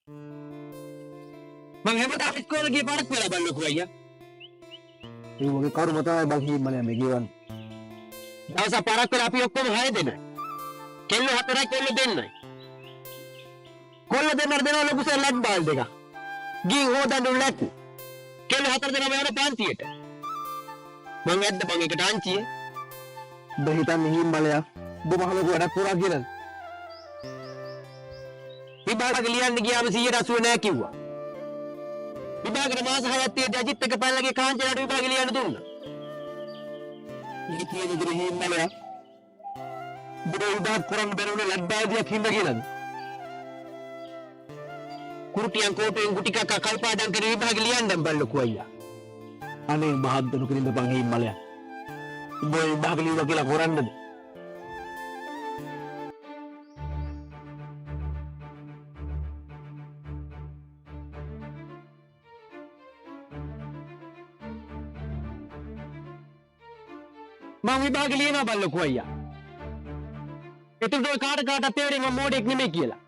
මං හැමදාම ඉස්කෝලේ ගිය පාරක් වෙලා බලන්නකෝ අයියා. ඒ වගේ කරුම තමයි බං හිම්මලයා මේ ගෙවන්නේ. දවසක් පාරක් වෙලා අපි ඔක්කොම 6 දෙනයි. කෙල්ල 4යි කොල්ල 2යි. කොල්ල දෙන්නට දෙනවා ලොකු සෙල්ලම් බාල් දෙක. ගිහින් හොදන්න ලැක්කු. කෙල්ල 4 දෙනාම යන පන්තියට. මං ඇද්ද මං එකට අංචියේ. උඹ හිතන්නේ හිම්මලයා උඹ මහ ලොකු වැඩක් කරා කියලා. විභාග ලියන්න ගියාම 180 නෑ කිව්වා. විභාගෙට මාස 6ක් තියෙද්දි අජිත් එක පැනලගේ කාංචනට විභාග ලියන්න දුන්නා. මේ කියන දේ හිම්මලයා උඹ විභාග කරන්න බැරුණේ ලැබ්බාදියක් හින්දා කියලාද? කුරුටියන් කෝටුවෙන් ගුටි කක්ක කල්පාඩම් කරේ විභාග ලියන්න බැල්ලකෝ අයියා. අනේ බහද්දනු කිරින්ද බං හිම්මලයා. උඹ විභාග ලියුවා කියලා කරන්නද? මම විභාග ලියනවා බල්ලකෝ අයියා. එතකොට ඔය කාට කාටත් තේරෙන්නේ මම මෝඩෙක් නෙමෙයි කියලා.